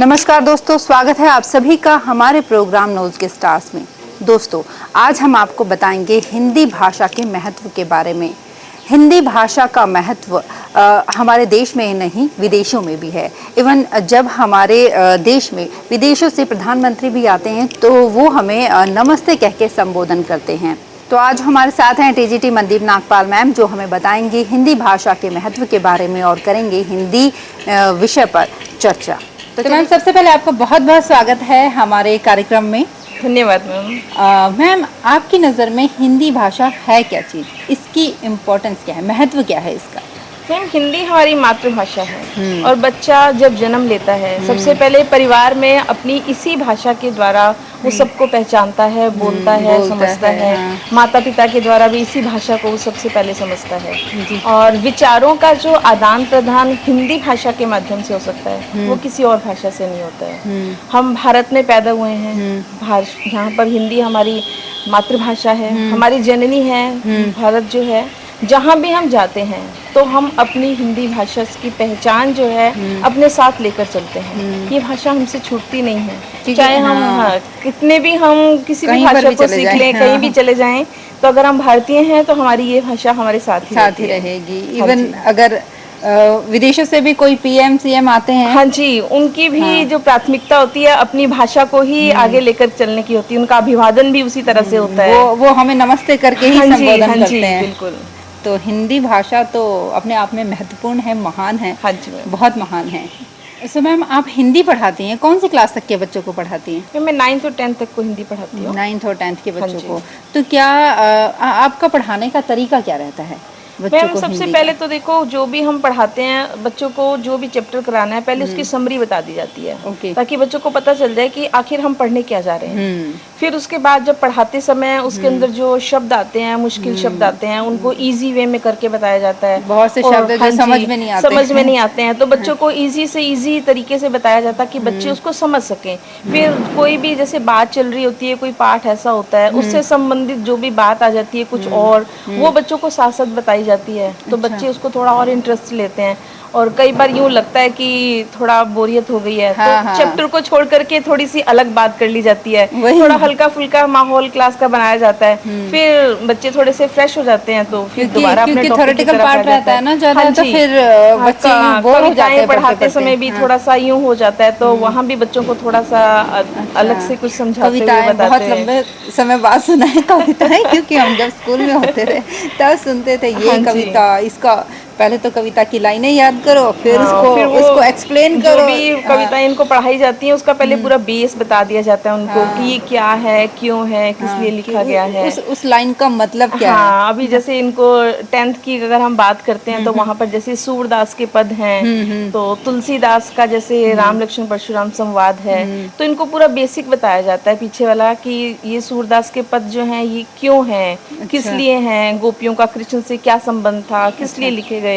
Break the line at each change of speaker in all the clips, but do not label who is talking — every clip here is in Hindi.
नमस्कार दोस्तों, स्वागत है आप सभी का हमारे प्रोग्राम नोज के स्टार्स में। दोस्तों, आज हम आपको बताएंगे हिंदी भाषा के महत्व के बारे में। हिंदी भाषा का महत्व हमारे देश में ही नहीं, विदेशों में भी है। इवन जब हमारे देश में विदेशों से प्रधानमंत्री भी आते हैं तो वो हमें नमस्ते कह के संबोधन करते हैं। तो आज हमारे साथ हैं टीजीटी मनदीप नागपाल मैम, जो हमें बताएंगी हिंदी भाषा के महत्व के बारे में और करेंगे हिंदी विषय पर चर्चा। तो मैम, सबसे पहले आपका बहुत बहुत स्वागत है हमारे कार्यक्रम में।
धन्यवाद मैम।
मैम, आपकी नज़र में हिंदी भाषा है क्या चीज़? इसकी इम्पोर्टेंस क्या है, महत्व क्या है इसका?
मैम, हिंदी हमारी मातृभाषा है और बच्चा जब जन्म लेता है सबसे पहले परिवार में अपनी इसी भाषा के द्वारा वो सबको पहचानता है, बोलता है, समझता है।
हाँ।
माता पिता के द्वारा भी इसी भाषा को वो सबसे पहले समझता है और विचारों का जो आदान प्रदान हिंदी भाषा के माध्यम से हो सकता है वो किसी और भाषा से नहीं होता है। हम भारत में पैदा हुए हैं, यहाँ पर हिंदी हमारी मातृभाषा है, हमारी जननी है। भारत जो है, जहाँ भी हम जाते हैं तो हम अपनी हिंदी भाषा की पहचान जो है अपने साथ लेकर चलते हैं। ये भाषा हमसे छूटती नहीं है, चाहे हम कितने भी हम किसी भी भाषा को सीख लें, कहीं भी चले जाएं, तो अगर हम भारतीय हैं तो हमारी ये भाषा हमारे साथ ही
रहेगी। इवन अगर विदेशों से भी कोई पीएम सीएम आते हैं,
हाँ जी, उनकी भी जो प्राथमिकता होती है अपनी भाषा को ही आगे लेकर चलने की होती है। उनका अभिवादन भी उसी तरह से होता है।
वो हमें नमस्ते करके ही संबोधन करते हैं।
बिल्कुल।
तो हिंदी भाषा तो अपने आप में महत्वपूर्ण है, महान है।
हाँ जी,
बहुत महान है। सो मैम, आप हिंदी पढ़ाती हैं, कौन सी क्लास तक के बच्चों को पढ़ाती हैं?
मैं 9th और 10th तक को हिंदी पढ़ाती हूँ।
9th और 10th के बच्चों को। तो क्या आपका पढ़ाने का तरीका क्या रहता है?
मैम, सबसे पहले तो देखो, जो भी हम पढ़ाते हैं बच्चों को, जो भी चैप्टर कराना है पहले उसकी समरी बता दी जाती है, ताकि बच्चों को पता चल जाए कि आखिर हम पढ़ने क्या जा रहे हैं। फिर उसके बाद जब पढ़ाते समय उसके अंदर जो शब्द आते हैं, मुश्किल शब्द आते हैं, उनको इजी वे में करके बताया जाता है।
बहुत से शब्द जो समझ में नहीं आते
हैं तो बच्चों को इजी से इजी तरीके से बताया जाता है कि बच्चे उसको समझ सकें। फिर कोई भी जैसे बात चल रही होती है, कोई पाठ ऐसा होता है, उससे संबंधित जो भी बात आ जाती है कुछ और, वो बच्चों को साथ साथ बताई जाती है। तो बच्चे उसको थोड़ा और इंटरेस्ट लेते हैं। और कई बार यूँ लगता है कि थोड़ा बोरियत हो गई है, तो चैप्टर को छोड़ करके थोड़ी सी अलग बात कर ली जाती है, थोड़ा हल्का फुल्का माहौल क्लास का बनाया जाता है। फिर बच्चे थोड़े से फ्रेश हो जाते हैं, तो फिर दोबारा अपने टॉपिक की तरफ आ जाता है ना ज़्यादा। तो फिर बच्चे बोर हो जाते हैं पढ़ाते समय भी, थोड़ा सा यूँ हो जाता है। तो वहाँ भी बच्चों को थोड़ा सा अलग से कुछ समझाते हुए बताते हैं।
बहुत लंबे समय बाद सुना है कविताएं, क्योंकि हम जब स्कूल में होते थे तब सुनते थे ये कविता, इसका पहले तो कविता की लाइनें याद करो, फिर उसको एक्सप्लेन करो।
जो भी कविताएं इनको पढ़ाई जाती हैं उसका पहले पूरा बेस बता दिया जाता है उनको कि ये क्या है, क्यों है, किस लिए लिखा गया है,
उस लाइन का मतलब क्या है।
अभी जैसे इनको 10th की अगर हम बात करते हैं तो वहाँ पर जैसे सूरदास के पद हैं, तो तुलसीदास का जैसे राम लक्ष्मण परशुराम संवाद है, तो इनको पूरा बेसिक बताया जाता है पीछे वाला कि ये सूरदास के पद जो हैं ये क्यों हैं, किस लिए हैं, गोपियों का कृष्ण से क्या संबंध था, किस लिए लिखे गए।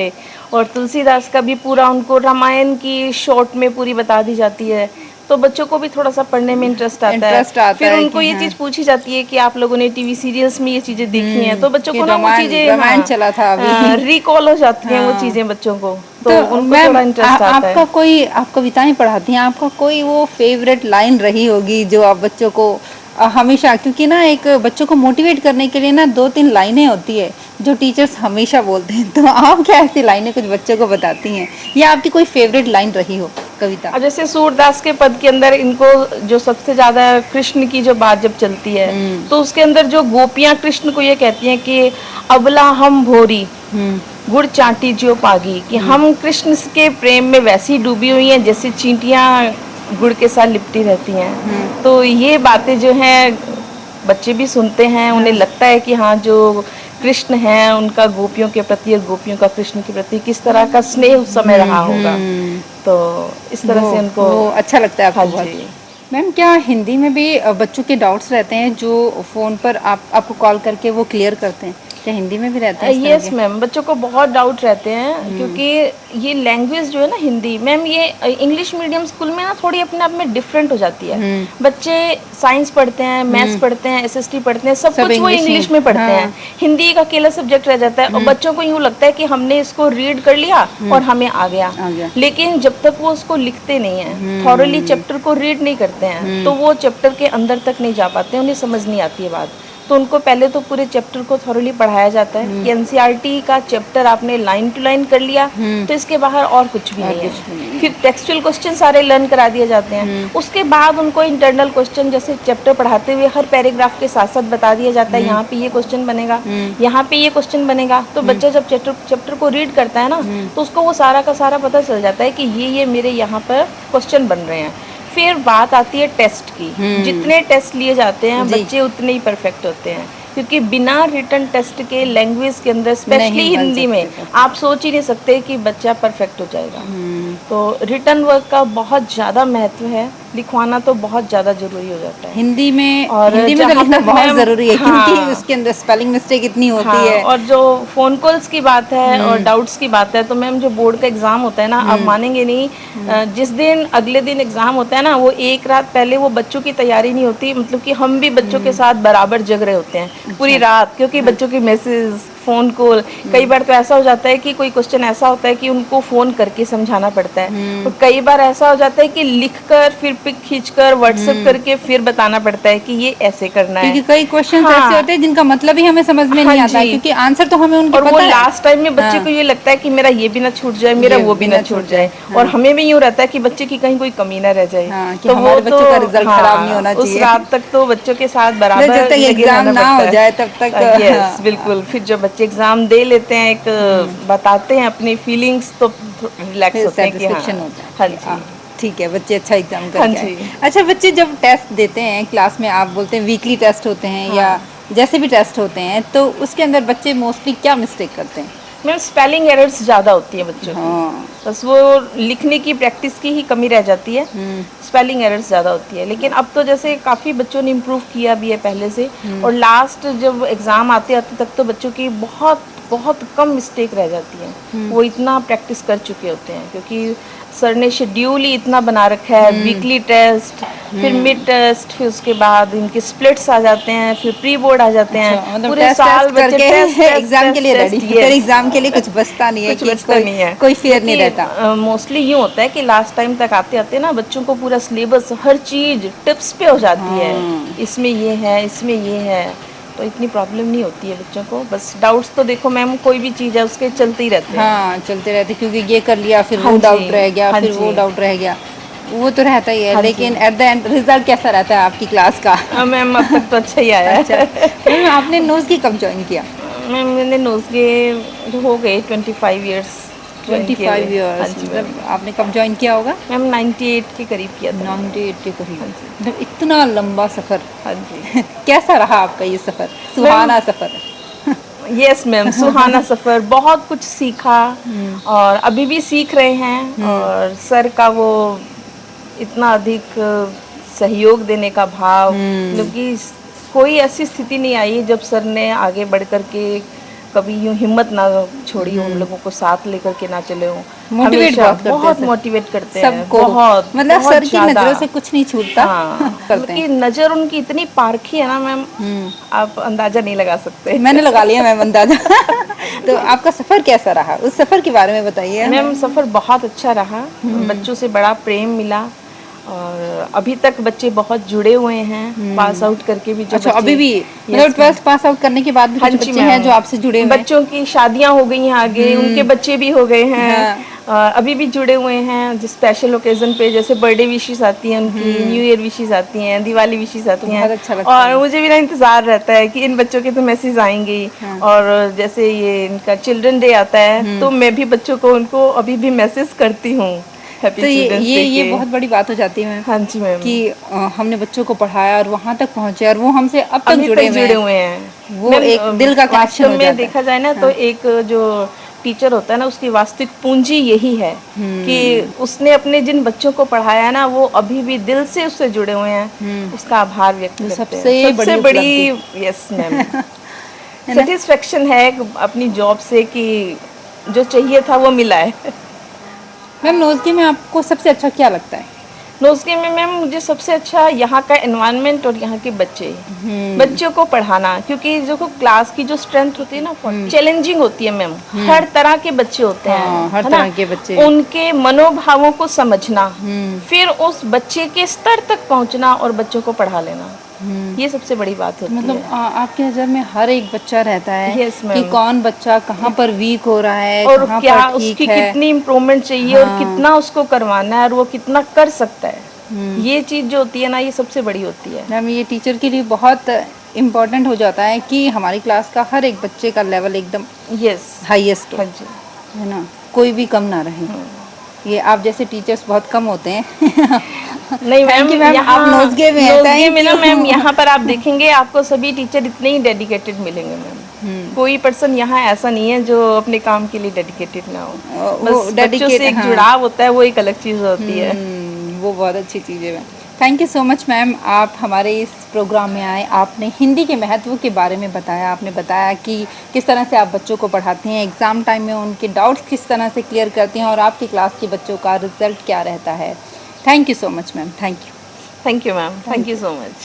और तुलसीदास का भी पूरा उनको रामायण की शॉर्ट में पूरी बता दी जाती है। तो बच्चों को भी थोड़ा सा पढ़ने में इंटरेस्ट आता है। फिर उनको ये चीज पूछी जाती है कि आप लोगों ने टीवी सीरियल्स में ये चीजें देखी हैं, तो बच्चों को ना वो चीजें
चला था
रिकॉल हो जाती हैं वो चीजें बच्चों को, तो उनको थोड़ा इंटरेस्ट आता है।
आपका कोई, आप कविताएं पढ़ाती हैं, आपका कोई वो फेवरेट लाइन रही होगी जो आप बच्चों को हमेशा, क्योंकि ना एक बच्चों को मोटिवेट करने के लिए ना 2-3 लाइनें होती है जो टीचर्स हमेशा बोलते हैं, तो आप क्या ऐसी लाइनें कुछ बच्चों को बताती हैं या आपकी कोई फेवरेट लाइन रही हो कविता?
जैसे सूरदास के पद के अंदर इनको जो सबसे ज्यादा कृष्ण की जो बात जब चलती है तो उसके अंदर जो गोपियां कृष्ण को ये कहती हैं कि अबला हम भोरी गुड़ चाटी जो पागी, कि हम कृष्ण के प्रेम में वैसी डूबी हुई हैं जैसे चींटियां गुड़ के साथ लिपटी रहती हैं। तो ये बातें जो हैं बच्चे भी सुनते हैं, उन्हें लगता है कि हाँ, जो कृष्ण हैं उनका गोपियों के प्रति और गोपियों का कृष्ण के प्रति किस तरह का स्नेह उस समय रहा होगा। तो इस तरह से उनको
अच्छा लगता है आपको बहुत। मैम, क्या हिंदी में भी बच्चों के डाउट्स रहते हैं जो फ़ोन पर आपको कॉल करके वो क्लियर करते हैं? क्या हिंदी में भी रहते हैं इस तरह
यस
के?
मैम, बच्चों को बहुत डाउट रहते हैं क्योंकि ये लैंग्वेज जो है ना हिंदी, मैम ये इंग्लिश मीडियम स्कूल में ना थोड़ी अपने आप में डिफरेंट हो जाती है। बच्चे साइंस पढ़ते हैं, मैथ्स पढ़ते हैं, एसएसटी पढ़ते हैं, सब कुछ वो इंग्लिश में पढ़ते हैं। हिंदी एक अकेला सब्जेक्ट रह जाता है और बच्चों को यूँ लगता है कि हमने इसको रीड कर लिया और हमें आ गया। लेकिन जब तक वो उसको लिखते नहीं है, थॉरली चैप्टर को रीड नहीं करते हैं, तो वो चैप्टर के अंदर तक नहीं जा पाते, उन्हें समझ नहीं आती है बात। तो उनको पहले तो पूरे चैप्टर को थॉरली पढ़ाया जाता है कि एनसीईआरटी का चैप्टर आपने लाइन टू लाइन कर लिया तो इसके बाहर और कुछ भी नहीं है। फिर टेक्सचुअल क्वेश्चन सारे लर्न करा दिए जाते हैं। उसके बाद उनको इंटरनल क्वेश्चन जैसे चैप्टर पढ़ाते हुए हर पैराग्राफ के साथ साथ बता दिया जाता है यहाँ पे ये क्वेश्चन बनेगा, यहाँ पे ये क्वेश्चन बनेगा। तो बच्चा जब चैप्टर को रीड करता है ना तो उसको वो सारा का सारा पता चल जाता है कि ये मेरे यहाँ पर क्वेश्चन बन रहे हैं। फिर बात आती है टेस्ट की। जितने टेस्ट लिए जाते हैं बच्चे उतने ही परफेक्ट होते हैं, क्योंकि बिना रिटन टेस्ट के लैंग्वेज के अंदर स्पेशली हिंदी में आप सोच ही नहीं सकते कि बच्चा परफेक्ट हो जाएगा। तो रिटन वर्क का बहुत ज़्यादा महत्व है, लिखवाना तो बहुत ज़्यादा जरूरी हो जाता है
हिंदी में।
और
हिंदी में तो लिखना बहुत जरूरी है क्योंकि
हाँ,
उसके अंदर स्पेलिंग मिस्टेक इतनी होती है।
और जो फोन कॉल्स की बात है और डाउट्स की बात है, तो मैम जो बोर्ड का एग्जाम होता है ना, आप मानेंगे नहीं, जिस दिन अगले दिन एग्जाम होता है ना, वो एक रात पहले वो बच्चों की तैयारी नहीं होती। मतलब कि हम भी बच्चों के साथ बराबर जग रहे होते हैं पूरी रात, क्योंकि बच्चों की मैसेज, फोन कॉल, कई बार तो ऐसा हो जाता है कि कोई क्वेश्चन ऐसा होता है कि उनको फोन करके समझाना पड़ता है, और कई बार ऐसा हो जाता है कि लिखकर फिर पिक खींचकर व्हाट्सएप करके फिर बताना पड़ता है कि ये ऐसे करना है।
क्योंकि कई क्वेश्चन ऐसे होते हैं जिनका मतलब ही हमें समझ में नहीं आता है, क्योंकि आंसर तो हमें उनके
और
पता
वो
है।
लास्ट टाइम में बच्चे को ये लगता है कि मेरा ये भी ना छूट जाए, मेरा वो भी ना छूट जाए, और हमें भी यूँ रहता है कि बच्चे की कहीं कोई कमी ना रह जाए।
तो हमारे बच्चों का रिजल्ट खराब नहीं होना चाहिए।
उस रात तक तो बच्चों के साथ बराबर
जब तक एग्जाम ना हो जाए तब तक।
यस बिल्कुल। फिर जब बच्चे एग्जाम दे लेते हैं, एक बताते हैं अपनी फीलिंग्स, तो रिलैक्स होते हैं कि हाँ जी
ठीक है, बच्चे अच्छा एग्जाम करके आए। अच्छा, बच्चे जब टेस्ट देते हैं क्लास में, आप बोलते हैं वीकली टेस्ट होते हैं या जैसे भी टेस्ट होते हैं, तो उसके अंदर बच्चे मोस्टली क्या मिस्टेक करते हैं?
मैम स्पेलिंग एरर्स ज़्यादा होती है बच्चों की, बस वो लिखने की प्रैक्टिस की ही कमी रह जाती है, स्पेलिंग एरर्स ज़्यादा होती है। लेकिन अब तो जैसे काफ़ी बच्चों ने इम्प्रूव किया भी है पहले से, और लास्ट जब एग्ज़ाम आते आते तक तो बच्चों की बहुत बहुत कम मिस्टेक रह जाती है। वो इतना प्रैक्टिस कर चुके होते हैं, क्योंकि सर ने शेड्यूल ही इतना बना रखा है, वीकली टेस्ट, फिर मिड टेस्ट, फिर उसके बाद इनके स्प्लिट्स आ जाते हैं, फिर प्री बोर्ड आ जाते हैं।
मतलब
पूरे साल बच्चे
एग्जाम के लिए रेडी, फिर एग्जाम के लिए कुछ बचता नहीं है,
कुछ बचता नहीं है,
कोई फेयर नहीं रहता।
मोस्टली यूँ होता है कि लास्ट टाइम तक आते आते ना बच्चों को पूरा सिलेबस, हर चीज टिप्स पे हो जाती है, इसमें ये है, इसमें ये है, तो इतनी प्रॉब्लम नहीं होती है बच्चों को। बस डाउट्स तो देखो मैम, कोई भी चीज़ है उसके चलते ही रहते हैं।
हाँ, चलते रहते, क्योंकि ये कर लिया फिर वो डाउट रह गया, फिर वो डाउट रह गया, वो तो रहता ही है। लेकिन एट द एंड रिजल्ट कैसा रहता है आपकी क्लास का?
मैम अब तक तो अच्छा ही आया है।
अच्छा, आपने नोज़गी कब ज्वाइन किया?
मैम मैंने नोज़गी हो गए 25 ईयर्स।
25 ईयर्स, मतलब आपने कब ज्वाइन किया होगा?
मैम 98 के करीब किया था।
98 के करीब, मतलब इतना लंबा सफ़र।
हाँ जी।
कैसा रहा आपका ये सफ़र, सुहाना सफ़र?
यस मैम, सुहाना सफ़र, बहुत कुछ सीखा और अभी भी सीख रहे हैं। और सर का वो इतना अधिक सहयोग देने का भाव, मतलब कि कोई ऐसी स्थिति नहीं आई जब सर ने आगे बढ़ कर के कभी यूँ हिम्मत ना छोड़ी हो, हम लोगों को साथ लेकर के ना चले हो।
मोटिवेट बहुत
मोटिवेट करते हैं
सबको,
बहुत,
मतलब सर की नजरों से कुछ नहीं छूटता।
करते हैं। नजर उनकी इतनी पारखी है ना मैम, आप अंदाजा नहीं लगा सकते।
मैंने लगा लिया मैम अंदाजा। तो आपका सफर कैसा रहा, उस सफर के बारे में बताइए।
मैम सफर बहुत अच्छा रहा, बच्चों से बड़ा प्रेम मिला, और अभी तक बच्चे बहुत जुड़े हुए हैं, पास आउट करके भी।
अच्छा, अभी भी मतलब 12th पास आउट करने के बाद भी कुछ बच्चे हैं जो आपसे जुड़े हुए हैं?
बच्चों की शादियां हो गई हैं आगे, उनके बच्चे भी हो गए हैं, अभी भी जुड़े हुए हैं। जिस स्पेशल ओकेजन पे, जैसे बर्थडे विशेस आती हैं उनकी, न्यू ईयर विशेस आती हैं, दिवाली विशेस आती हैं,
अच्छा लगता
और मुझे भी ना इंतजार रहता है कि इन बच्चों के तो मैसेज आएंगे। और जैसे ये इनका चिल्ड्रन डे आता है, तो मैं भी बच्चों को, उनको अभी भी मैसेज करती हूँ।
तो ये बहुत बड़ी बात हो जाती है।
हाँ जी मैम,
कि हमने बच्चों को पढ़ाया और वहाँ तक पहुँचे, और वो हमसे अब तक जुड़े हुए हैं। वो एक दिल का कनेक्शन हो जाता है।
देखा जाए ना, तो एक जो टीचर होता है ना, उसकी वास्तविक पूंजी यही है कि उसने अपने जिन बच्चों को पढ़ाया है ना, वो अभी भी दिल से उससे जुड़े हुए हैं, उसका आभार व्यक्त करते हैं। सबसे बड़ी, यस मैम।
है ना?
सेटिस्फेक्शन है अपनी जॉब से कि जो चाहिए था वो मिला है।
मैम नोज़गे में आपको सबसे अच्छा क्या लगता है?
नोज़गे में मैम मुझे सबसे अच्छा यहाँ का एनवायरनमेंट और यहाँ के बच्चे, बच्चों को पढ़ाना, क्योंकि जो क्लास की जो स्ट्रेंथ होती है ना चैलेंजिंग होती है मैम। हर तरह के बच्चे होते हैं,
हाँ, हर
है ना?
तरह के बच्चे।
उनके मनोभावों को समझना, फिर उस बच्चे के स्तर तक पहुँचना और बच्चों को पढ़ा लेना, ये सबसे बड़ी बात होती
मतलब
है।
आपके नज़र में हर एक बच्चा रहता है
Yes,
कि
ma'am.
कौन बच्चा कहाँ पर वीक हो रहा है,
और
कहाँ
क्या
पर ठीक
उसकी
है।
कितनी इम्प्रूवमेंट चाहिए और कितना उसको करवाना है और वो कितना कर सकता है, ये चीज़ जो होती है ना, ये सबसे बड़ी होती है।
मैम ये टीचर के लिए बहुत इम्पोर्टेंट हो जाता है कि हमारी क्लास का हर एक बच्चे का लेवल एकदम
यस,
हाईएस्ट हो,
हाँ जी।
है ना, कोई भी कम ना रहे। ये आप जैसे टीचर्स बहुत कम होते हैं।
नहीं
Thank you,
मैम,
ma'am, आप नोज़गे में हैं,
नोज़गे
thank
में ना
you.
मैम, यहाँ पर आप देखेंगे आपको सभी टीचर इतने ही डेडिकेटेड मिलेंगे मैम। कोई पर्सन यहाँ ऐसा नहीं है जो अपने काम के लिए डेडिकेटेड ना हो।
वो
बस बच्चों से एक
हाँ।
जुड़ाव होता है, वो एक अलग चीज़ होती है।
वो बहुत अच्छी चीज़ है ma'am. Thank you so much ma'am, आप हमारे इस प्रोग्राम में आए, आपने हिंदी के महत्व के बारे में बताया, आपने बताया कि किस तरह से आप बच्चों को पढ़ाते हैं, एग्ज़ाम टाइम में उनके डाउट्स किस तरह से क्लियर करते हैं और आपकी क्लास के बच्चों का रिजल्ट क्या रहता है। Thank you so much ma'am, thank you.
Thank you ma'am, thank you so much.